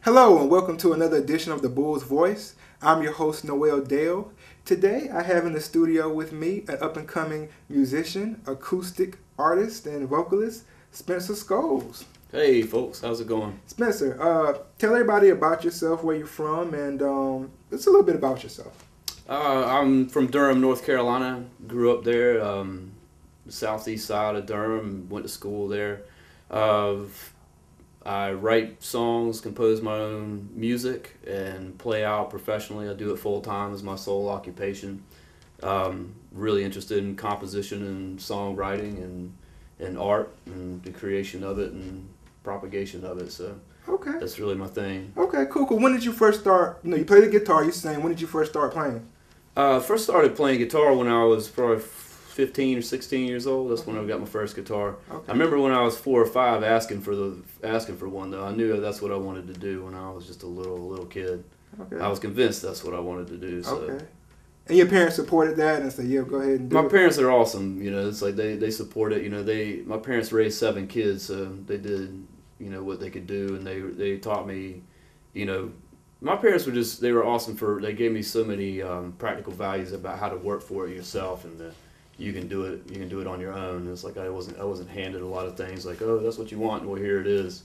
Hello and welcome to another edition of The Bull's Voice. I'm your host, Noel Dale. Today I have in the studio with me an up-and-coming musician, acoustic artist, and vocalist, Spencer Scholes. Hey folks, how's it going? Spencer, tell everybody about yourself, where you're from, and just a little bit about yourself. I'm from Durham, North Carolina. Grew up there, the southeast side of Durham. Went to school there. I write songs, compose my own music, and play out professionally. I do it full time as my sole occupation. Really interested in composition and songwriting and art and the creation of it and propagation of it. So Okay. that's really my thing. Okay, cool. When did you first start? You play the guitar, you sing. When did you first start playing? First started playing guitar when I was probably 15 or 16 years old. That's when I got my first guitar. Okay. I remember when I was 4 or 5 asking for one though. I knew that's what I wanted to do when I was just a little kid. Okay. I was convinced that's what I wanted to do. So. Okay. And your parents supported that and said, "Yeah, go ahead and do it." My parents are awesome. You know, it's like they support it. You know, my parents raised 7 kids, so they did what they could do, and they taught me. My parents they were awesome they gave me so many practical values about how to work for it yourself and you can do it on your own. It's like I wasn't handed a lot of things like, oh, that's what you want, well, here it is.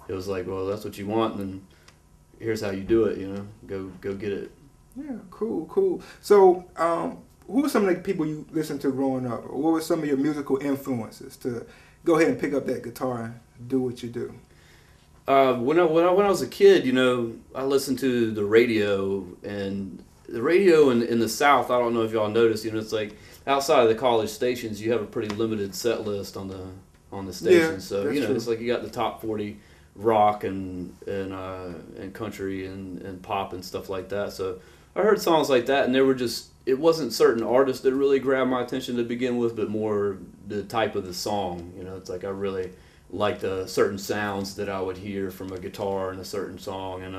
It was like, well, that's what you want, and then here's how you do it. Go get it. Yeah, cool. So, who were some of the people you listened to growing up? Or what were some of your musical influences to go ahead and pick up that guitar and do what you do? When I was a kid, I listened to the radio, and the radio in the South. I don't know if y'all noticed. It's like outside of the college stations, you have a pretty limited set list on the station. Yeah, so that's true. it's like you got the top 40 rock and country and pop and stuff like that. So I heard songs like that, and it wasn't certain artists that really grabbed my attention to begin with, but more the type of the song. It's like I really liked certain sounds that I would hear from a guitar in a certain song. And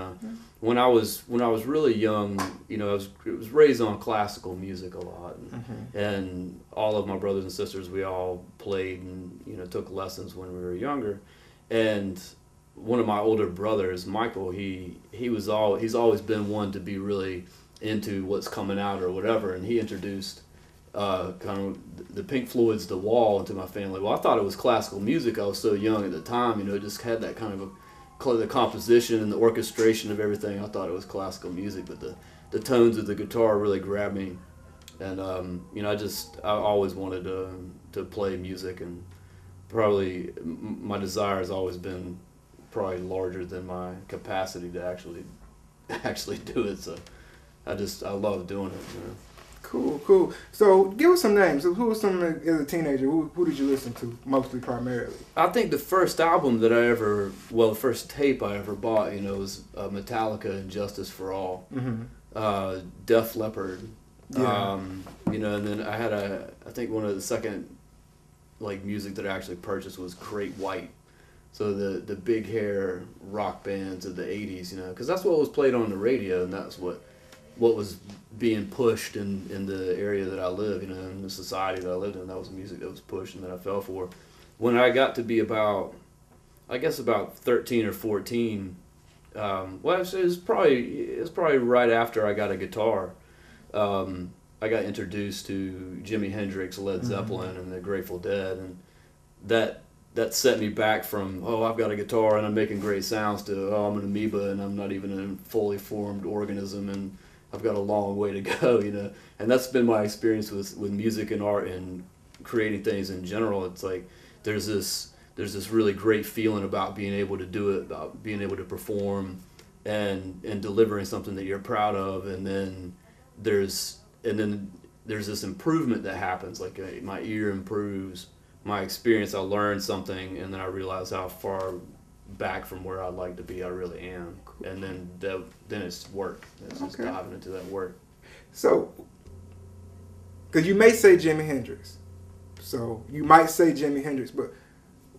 when I was really young, I was raised on classical music a lot, and all of my brothers and sisters, we all played and took lessons when we were younger. And one of my older brothers, Michael, he's always been one to be really into what's coming out or whatever, and he introduced kind of the Pink Floyd's The Wall into my family. Well, I thought it was classical music. I was so young at the time, it just had that kind of the composition and the orchestration of everything. I thought it was classical music, but the tones of the guitar really grabbed me, and I always wanted to play music, and probably my desire has always been probably larger than my capacity to actually do it. So I love doing it. Cool. So, give us some names. So who was as a teenager? Who did you listen to mostly, primarily? I think the first album that the first tape I ever bought, was Metallica and Justice for All, Def Leppard, Yeah. and then I had I think one of the second music that I actually purchased was Great White. So the big hair rock bands of the 80s, because that's what was played on the radio, and that's what was being pushed in the area that I live, in the society that I lived in. That was music that was pushed and that I fell for. When I got to be about 13 or 14, it was probably right after I got a guitar. I got introduced to Jimi Hendrix, Led Zeppelin, and the Grateful Dead, and that set me back from, oh, I've got a guitar and I'm making great sounds, to, oh, I'm an amoeba and I'm not even a fully formed organism and I've got a long way to go, And that's been my experience with music and art and creating things in general. It's like there's this really great feeling about being able to do it, about being able to perform and delivering something that you're proud of, and then there's this improvement that happens. Like my ear improves, my experience, I learn something, and then I realize how far back from where I'd like to be I really am. Cool. And then it's work. It's just diving into that work. So, because you may say Jimi Hendrix, but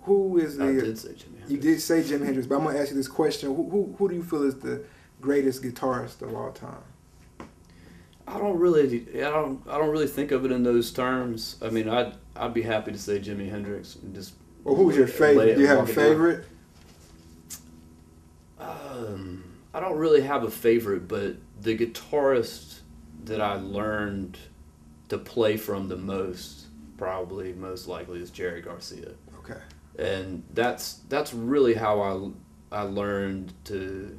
who is the? I did say Jimi Hendrix. You did say Jimi Hendrix, but I'm gonna ask you this question: Who do you feel is the greatest guitarist of all time? I don't really think of it in those terms. I mean, I'd be happy to say Jimi Hendrix and just. Well, who's your favorite? Do you have a favorite? I don't really have a favorite, but the guitarist that I learned to play from the most, probably most likely, is Jerry Garcia. Okay. And that's really how I learned to,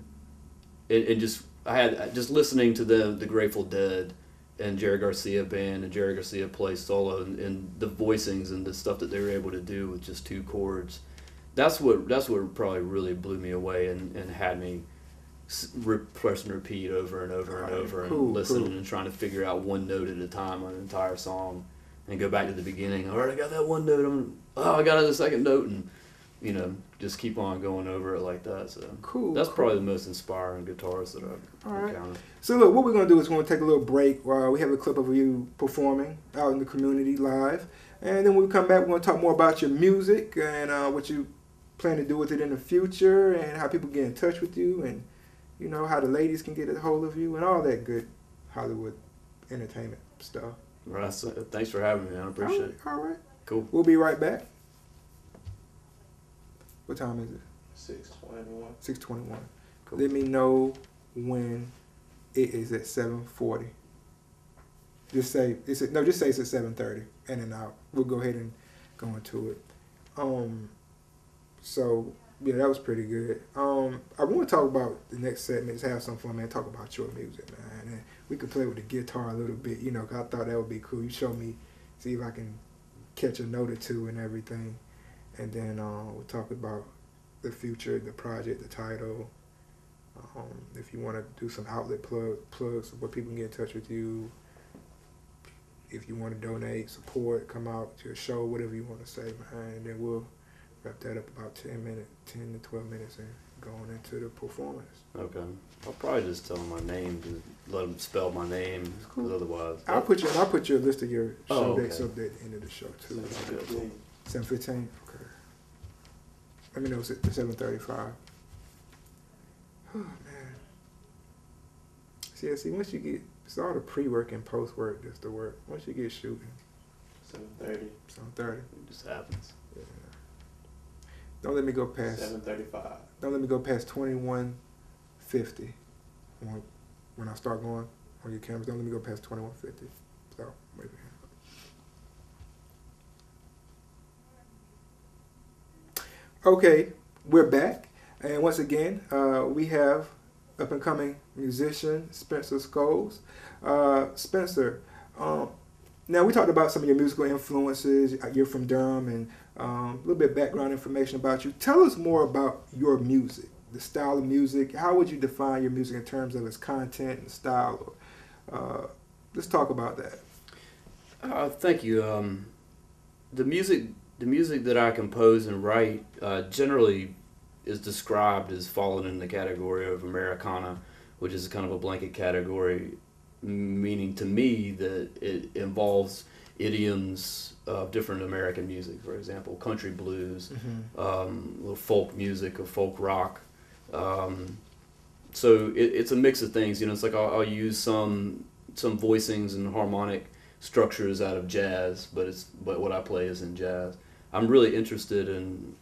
and just I had just listening to the Grateful Dead and Jerry Garcia band and Jerry Garcia play solo and the voicings and the stuff that they were able to do with just two chords. That's what probably really blew me away and had me press and repeat over and over and over and listening and trying to figure out one note at a time on an entire song and go back to the beginning. All right, I got that one note. I got the second note, and just keep on going over it like that. So that's probably the most inspiring guitarist that I've encountered. So look, what we're gonna do is we're gonna take a little break while we have a clip of you performing out in the community live, and then when we come back, we're gonna talk more about your music and what you plan to do with it in the future, and how people get in touch with you, and how the ladies can get a hold of you, and all that good Hollywood entertainment stuff. Right. So, thanks for having me, man. I appreciate it. All right. Cool. We'll be right back. What time is it? 6:21. 6:21. Cool. Let me know when it is at 7:40. Just say it's at 7:30, and then we'll go ahead and go into it. So yeah, that was pretty good. I want to talk about the next segment. Have some fun, man. Talk about your music, man. And we could play with the guitar a little bit, 'cause I thought that would be cool. You show me, see if I can catch a note or two and everything, and then we'll talk about the future, the project, the title. If you want to do some outlet plugs where people can get in touch with you. If you want to donate, support, come out to a show, whatever you want to say, man. And then we'll wrap that up about 10 to 12 minutes, and going into the performance. Okay. I'll probably just tell them my name, to let them spell my name, because otherwise. I'll put your list of your show okay. dates up there at the end of the show too. 7:15. Okay. Let me know it's at 7:35. Oh man. See, once you get, it's all the pre-work and post-work that's the work. Once you get shooting. 7:30. 7:30. It just happens. Yeah. Don't let me go past 7:35. Don't let me go past 21:50 when I start going on your cameras. Don't let me go past 21:50. So wait a minute. Okay, we're back, and once again, we have up and coming musician Spencer Scholes. Spencer, now we talked about some of your musical influences. You're from Durham, and a little bit of background information about you. Tell us more about your music, the style of music. How would you define your music in terms of its content and style? Let's talk about that. Thank you. The music that I compose and write generally is described as falling in the category of Americana, which is kind of a blanket category, meaning to me that it involves idioms of different American music. For example, country blues, little folk music or folk rock. So it's a mix of things. It's like I'll use some voicings and harmonic structures out of jazz, but what I play is in jazz. I'm really interested in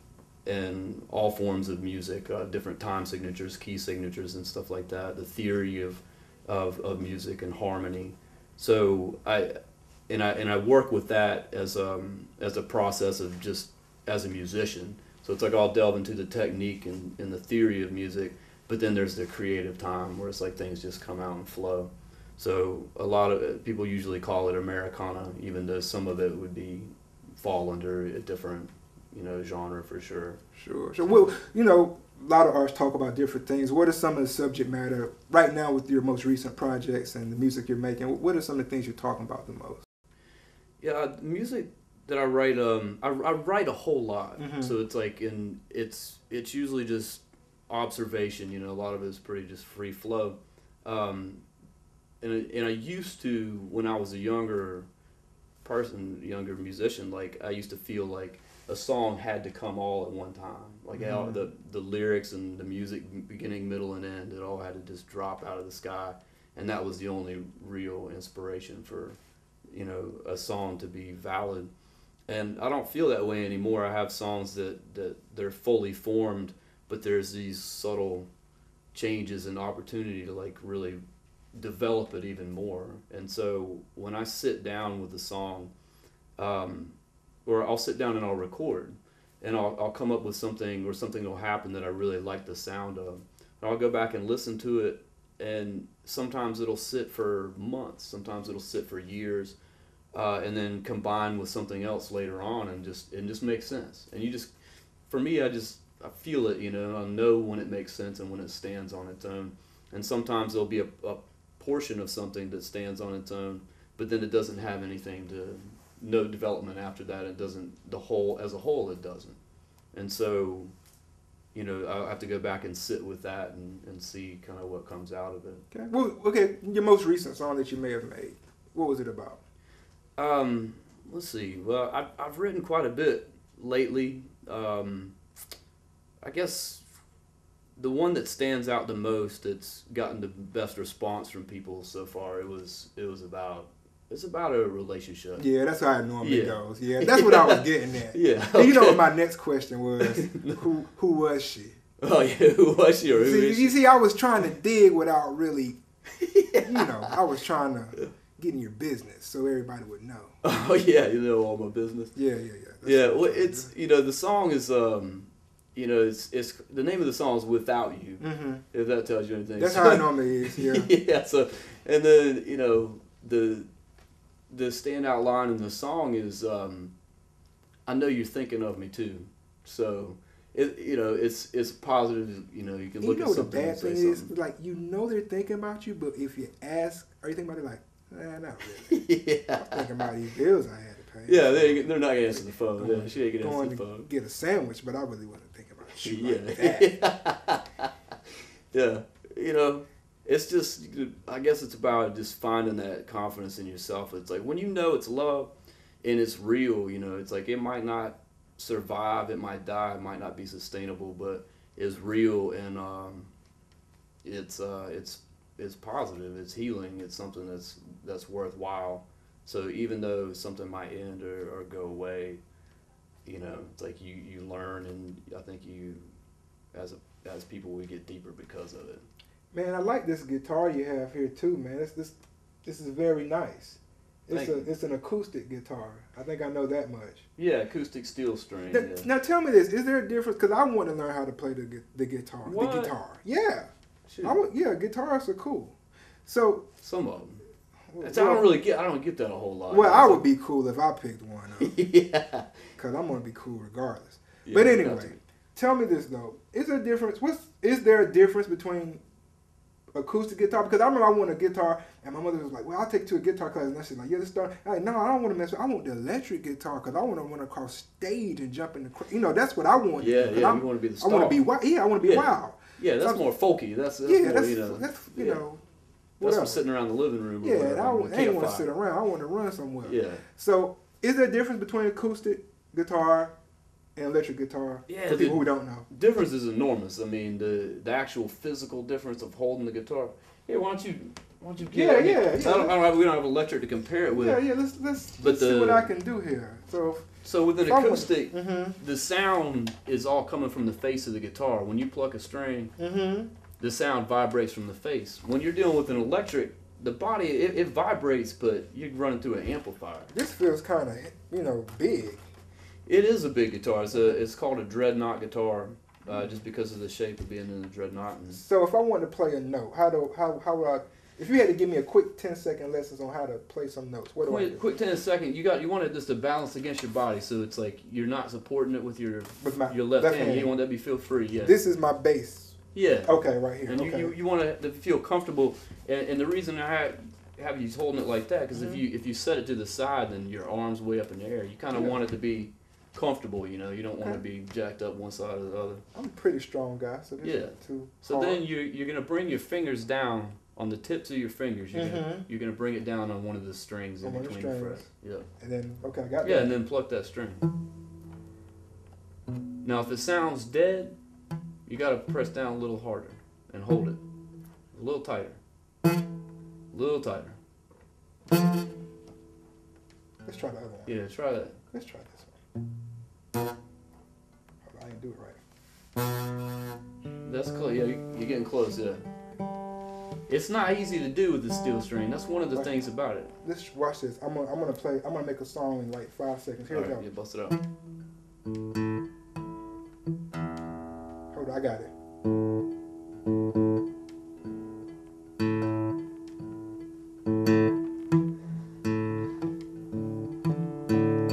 all forms of music, different time signatures, key signatures, and stuff like that. The theory of music and harmony. So I work with that as a process of just as a musician. So it's like I'll delve into the technique and the theory of music, but then there's the creative time where it's like things just come out and flow. So a lot of people usually call it Americana, even though some of it would fall under a different, genre for sure. Sure. So, well, a lot of artists talk about different things. What are some of the subject matter right now with your most recent projects and the music you're making? What are some of the things you're talking about the most? Yeah, music that I write, I write a whole lot. Mm-hmm. So it's like, it's usually just observation. A lot of it's pretty just free flow. And I used to, when I was a younger musician, like I used to feel like a song had to come all at one time. Like the lyrics and the music, beginning, middle, and end, it all had to just drop out of the sky, and that was the only real inspiration for, a song to be valid. And I don't feel that way anymore. I have songs that they're fully formed, but there's these subtle changes and opportunity to like really develop it even more. And so when I sit down with a song, or I'll sit down and I'll record, and I'll come up with something, or something will happen that I really like the sound of. And I'll go back and listen to it, and sometimes it'll sit for months, sometimes it'll sit for years, and then combine with something else later on, and just makes sense. And for me, I feel it, I know when it makes sense and when it stands on its own. And sometimes there'll be a portion of something that stands on its own, but then it doesn't have no development after that. It doesn't, as a whole, it doesn't. And so, I'll have to go back and sit with that and see kind of what comes out of it. Okay. Well, okay, your most recent song that you may have made, what was it about? Let's see. Well, I've written quite a bit lately. I guess the one that stands out the most, that's gotten the best response from people so far, it's about a relationship. Yeah, that's how it normally goes. Yeah, that's what I was getting at. Yeah. Okay. And you know what my next question was? Who was she? Oh yeah, who was she, or who is she? You see, I was trying to dig without really, I was trying to get in your business so everybody would know. Oh yeah, all my business. Yeah. Yeah, well, it's the song is it's the name of the song is "Without You." Mm-hmm. If that tells you anything. That's how it normally is. Yeah. Yeah. So, and then the standout line in the song is, "I know you're thinking of me too." So it's positive. You can look at something. The bad and say thing is, something. like, they're thinking about you, but if you ask, are you thinking about it? Like, not really. Yeah. I'm thinking about these bills I had to pay. Yeah, they're not gonna answer the phone. Yeah, she ain't gonna answer the phone. Get a sandwich, but I really wasn't thinking about you Yeah. like that. Yeah. It's just, I guess it's about just finding that confidence in yourself. It's like when it's love and it's real, it's like it might not survive, it might die, it might not be sustainable, but it's real, and it's positive, it's healing, it's something that's worthwhile. So even though something might end or go away, it's like you learn, and I think as people, we get deeper because of it. Man, I like this guitar you have here too, man. This is very nice. It's an acoustic guitar. I think I know that much. Yeah, acoustic steel string. Now tell me this: is there a difference? Because I want to learn how to play the guitar. What? The guitar. Yeah. Shoot. Guitars are cool. So some of them. I don't get that a whole lot. Well, I would be cool if I picked one up. Yeah. Because I'm gonna be cool regardless. Yeah, but anyway, tell me this though: is there a difference? Is there a difference between acoustic guitar? Because I remember I wanted a guitar, and my mother was like, "Well, I'll take you to a guitar class." And she's like, "Yeah, let's start." I'm like, "No, I don't want to mess with. I want the electric guitar because I want to run across stage and jump in the. That's what I want. Yeah. You want to be the star. I want to be wild. Yeah, I want to be wild. Yeah, that's more folky. That's more, That's from sitting around the living room. Yeah, I ain't want to sit around. I want to run somewhere. Yeah. So, is there a difference between acoustic guitar and electric guitar? Yeah, for people who don't know. Difference is enormous. I mean, the actual physical difference of holding the guitar. Hey, why don't you get it? Yeah. We don't have electric to compare it with. Yeah. Let's see what I can do here. So with an acoustic, the sound is all coming from the face of the guitar. When you pluck a string, the sound vibrates from the face. When you're dealing with an electric, the body, it vibrates, but you're running through an amplifier. This feels kind of, big. It is a big guitar. It's called a dreadnought guitar, just because of the shape of being in a dreadnought. So if I wanted to play a note, how would I? If you had to give me a quick 10-second lessons on how to play some notes, what do I do? Quick 10-second. You want it just to balance against your body, so it's like you're not supporting it with your left hand. You want that to be feel free. Yeah. This is my bass. Yeah. Okay, right here. And you want to feel comfortable, and the reason I have you holding it like that, because if you set it to the side, then your arms way up in the air. You kind of want it to be comfortable. You don't want to be jacked up one side or the other. I'm a pretty strong guy, so this is too So hard. then you're gonna bring your fingers down on the tips of your fingers. You're gonna bring it down on one of the strings in between the frets. Yeah. And then I got that. Yeah, and then pluck that string. Now, if it sounds dead, you gotta press down a little harder and hold it a little tighter, little tighter. Let's try the other one. Yeah, try that. Let's try this one. Hold on, I didn't do it right. That's close. Yeah, you're getting close. Yeah. It's not easy to do with the steel string. That's one of the things about it. Let's watch this. I'm gonna play. I'm gonna make a song in like 5 seconds. Here we go. Yeah, bust it out. Hold on, I got it.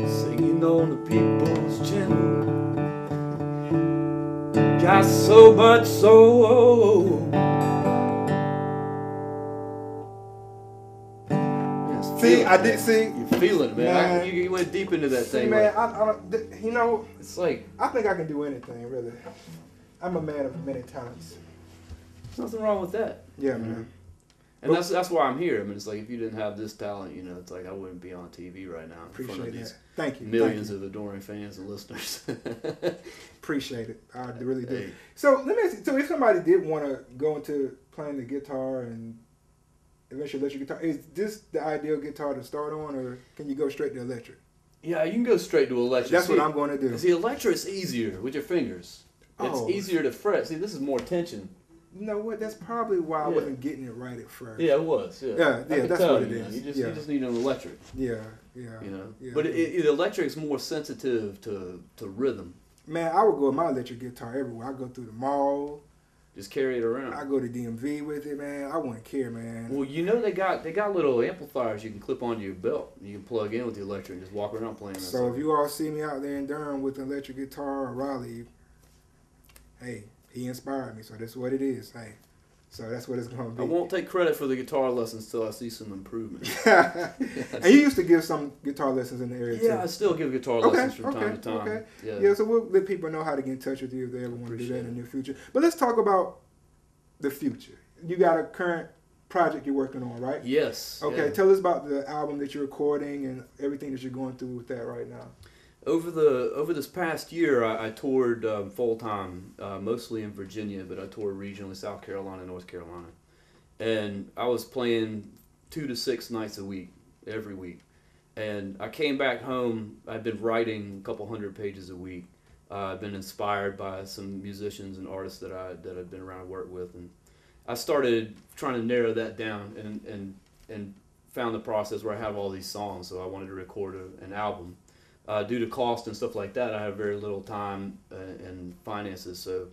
Singing on the people's channel. Got so much soul. See, I did see. You feeling it, man. You went deep into that thing. Man, like, you know, it's like I think I can do anything, really. I'm a man of many talents. there's nothing wrong with that. Yeah, man. And that's why I'm here. I mean, it's like if you didn't have this talent, you know, it's like I wouldn't be on TV right now. Appreciate that. Thank you. Millions of adoring fans and listeners. Appreciate it. I really do. Hey. So let me ask you. So if somebody did want to go into playing the guitar and eventually electric guitar, is this the ideal guitar to start on, or can you go straight to electric? Yeah, you can go straight to electric. That's what I'm going to do. See, electric's easier with your fingers. It's easier to fret. See, this is more tension. You know what? That's probably why I wasn't getting it right at first. Yeah, it was. Yeah, that's what it is. You just need an electric. Yeah. You know, but the electric's more sensitive to rhythm. Man, I would go with my electric guitar everywhere. I go through the mall. Just carry it around. I go to DMV with it, man. I wouldn't care, man. Well, you know they got little amplifiers you can clip onto your belt. You can plug in with the electric and just walk around playing. So if you all see me out there in Durham with an electric guitar or Raleigh, hey, he inspired me, so that's what it is. Hey, so that's what it's gonna be. I won't take credit for the guitar lessons till I see some improvement. And you used to give some guitar lessons in the area too. Yeah, I still give guitar lessons from time to time. Okay. Yeah, so we'll let people know how to get in touch with you if they ever want to do that in the near future. But let's talk about the future. You got a current project you're working on, right? Yes. Okay, yeah. tell us about the album that you're recording and everything that you're going through with that right now. Over this past year, I toured full time, mostly in Virginia, but I toured regionally South Carolina, North Carolina, and I was playing 2 to 6 nights a week, every week. And I came back home. I've been writing a couple hundred pages a week. I've been inspired by some musicians and artists that I've been around and worked with, and I started trying to narrow that down and found the process where I have all these songs. So I wanted to record an album. Due to cost and stuff like that, I have very little time and finances. So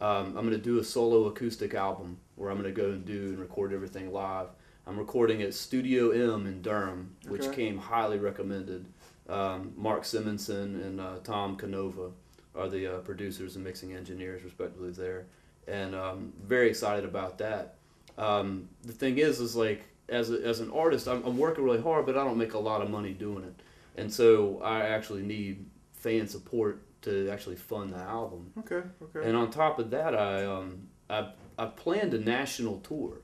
I'm going to do a solo acoustic album where I'm going to go and record everything live. I'm recording at Studio M in Durham, which came highly recommended. Mark Simonson and Tom Canova are the producers and mixing engineers, respectively, there. And very excited about that. The thing is like, as an artist, I'm working really hard, but I don't make a lot of money doing it. And so I actually need fan support to actually fund the album. Okay. And on top of that, I planned a national tour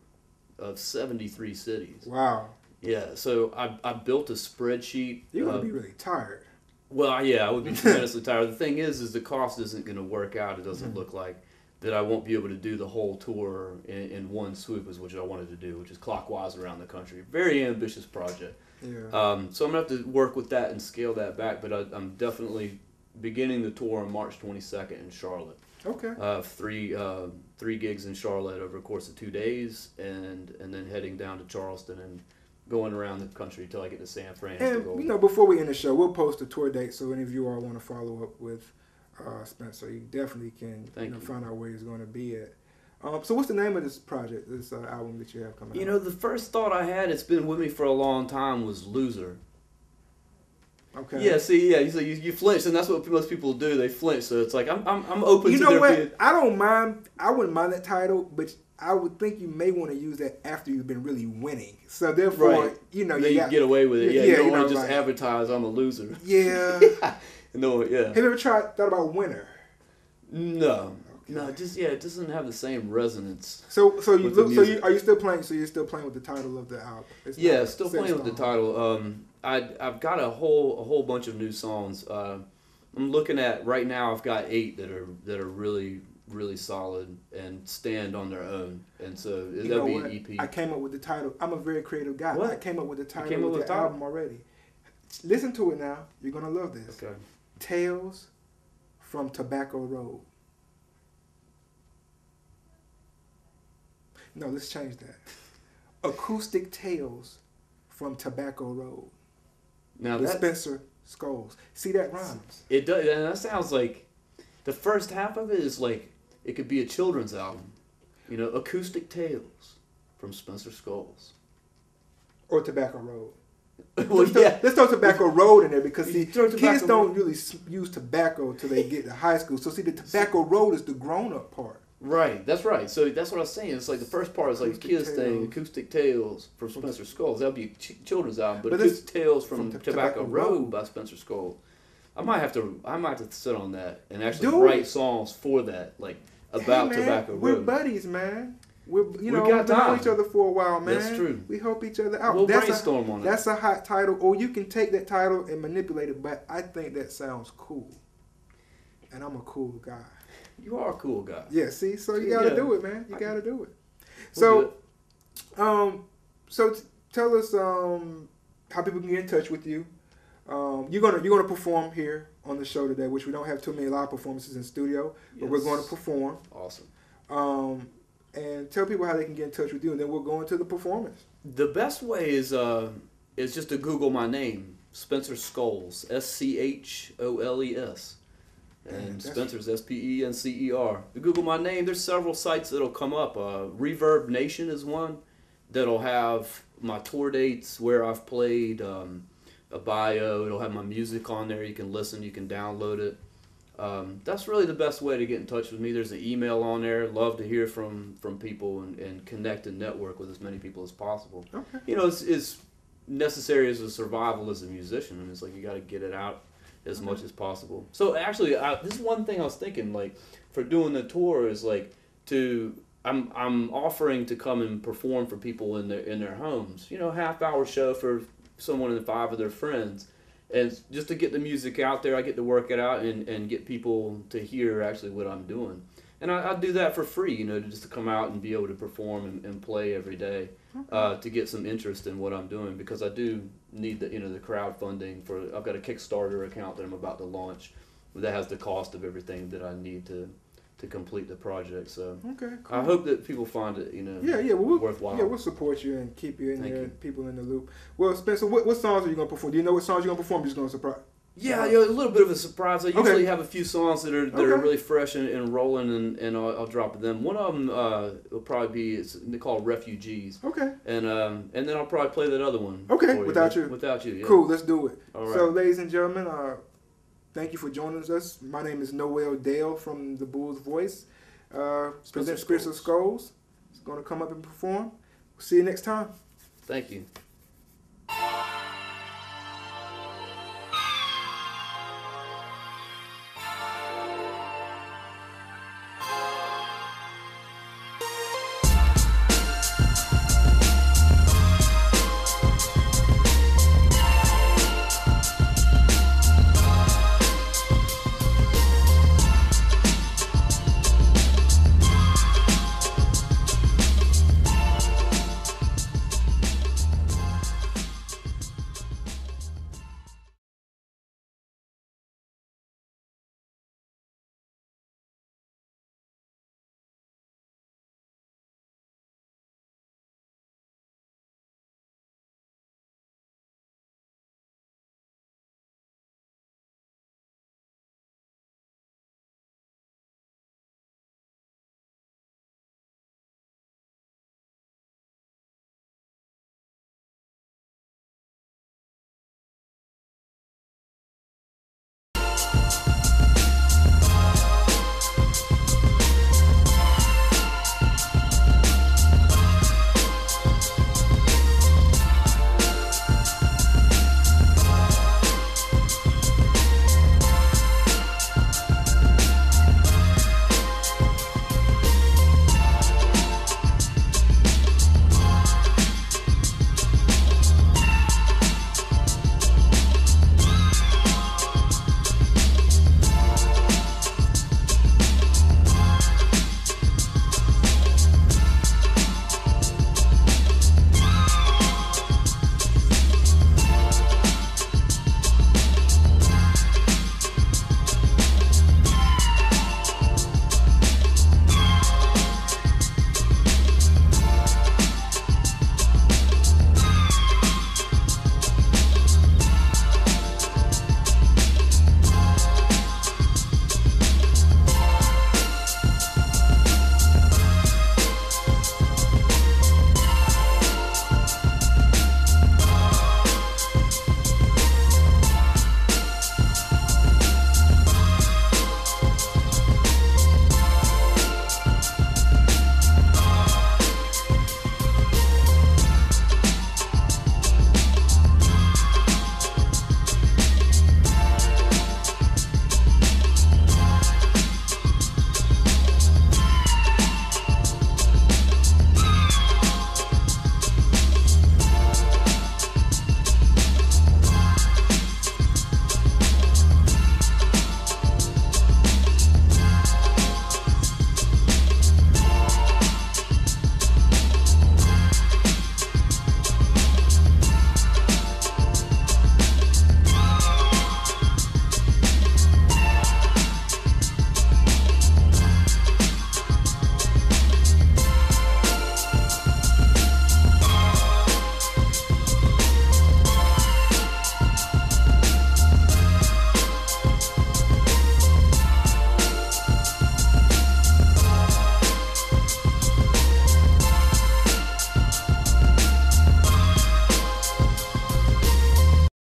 of 73 cities. Wow. Yeah, so I built a spreadsheet. You're going to be really tired. Well, yeah, I would be tremendously tired. The thing is the cost isn't going to work out. It doesn't look like that I won't be able to do the whole tour in one swoop, is what I wanted to do, which is clockwise around the country. Very ambitious project. Yeah. So I'm going to have to work with that and scale that back, but I'm definitely beginning the tour on March 22nd in Charlotte. Okay. Three gigs in Charlotte over the course of 2 days, and then heading down to Charleston and going around the country until I get to San Fran. And before we end the show, we'll post a tour date, so any of you all want to follow up with Spencer, you definitely can find out where he's going to be at. So what's the name of this project, this album that you have coming out? You know, the first thought I had, it's been with me for a long time, was Loser. Okay. Yeah, see, yeah, so you flinch, and that's what most people do. They flinch, so it's like I'm open to You know their what? being... I don't mind. I wouldn't mind that title, but I would think you may want to use that after you've been really winning. So therefore, you get away with it. Yeah, you don't want to just advertise I'm a loser. Yeah. No, yeah. Have you ever thought about winner? No. No, it doesn't have the same resonance. So are you still playing? So you're still playing with the title of the album? Yeah, still playing with the title. I've got a whole bunch of new songs. I'm looking at right now. I've got 8 that are really solid and stand on their own, and so that'll be an EP. I came up with the title. I'm a very creative guy. What? I came up with the title of the album already. Listen to it now. You're gonna love this. Okay. Tales from Tobacco Road. No, let's change that. Acoustic Tales from Tobacco Road. Now with that Spencer Scholes. See, that rhymes. it does, and that sounds like the first half of it is like it could be a children's album. You know, Acoustic Tales from Spencer Scholes. Or Tobacco Road. Well, yeah. Let's throw Tobacco Road in there because see, Throw kids Tobacco don't Road. really use tobacco till they get to high school. So see, the Tobacco Road is the grown-up part. Right, that's right. So that's what I was saying. It's like the first part is like Acoustic kids thing, Tales. Acoustic Tales from Spencer Scholes. That'll be a children's album, but But Acoustic Tales from from Tobacco Tobacco Road Road. by Spencer Scholes. I might have to sit on that and actually Do write it. songs for that, like about hey, man, Tobacco we're Road. buddies, man. We've We known got time. each other for a while, man. That's true. We help each other out. We'll that's brainstorm on it. That's a hot title, or you can take that title and manipulate it. But I think that sounds cool, and I'm a cool guy. You are a cool guy. Yeah, see, so you gotta Yeah. do it, man. You gotta do it. We'll do So, tell us how people can get in touch with you. You're gonna perform here on the show today, which we don't have too many live performances in studio, but we're Yes. going to perform. Awesome. And tell people how they can get in touch with you, and then we'll go into the performance. The best way is just to Google my name, Spencer Scholes, Scholes, Man, and that's- Spencer's Spencer. To Google my name, there's several sites that'll come up. Reverb Nation is one that'll have my tour dates, where I've played, a bio. It'll have my music on there. You can listen. You can download it. That's really the best way to get in touch with me. There's an email on there. Love to hear from people and connect and network with as many people as possible. Okay. You know, it's necessary as a survival as a musician. I mean, it's like you got to get it out as much as possible. So actually, this is one thing I was thinking, like, for doing the tour is like I'm offering to come and perform for people in their homes. You know, half-hour show for someone and 5 of their friends. And just to get the music out there, I get to work it out and get people to hear actually what I'm doing. And I do that for free, you know, just to come out and be able to perform and play every day, to get some interest in what I'm doing, because I do need the crowdfunding for. I've got a Kickstarter account that I'm about to launch that has the cost of everything that I need to complete the project. So Okay. Cool. I hope that people find it, Well, worthwhile. we'll support you and keep you in Thank there, you. people in the loop. Well, Spencer, what songs are you gonna perform? Do you know what songs you're gonna perform? You're just gonna surprise. Yeah, a little bit of a surprise. I Okay. usually have a few songs that are Okay. really fresh and rolling, and I'll drop them. One of them will probably be they call Refugees, Okay. and then I'll probably play that other one. Okay, for Without You. Without you. Yeah. Cool. Let's do it. All right. So, ladies and gentlemen, thank you for joining us. My name is Noel Dale from The Bull's Voice. Spencer Scholes is going to come up and perform. See you next time. Thank you.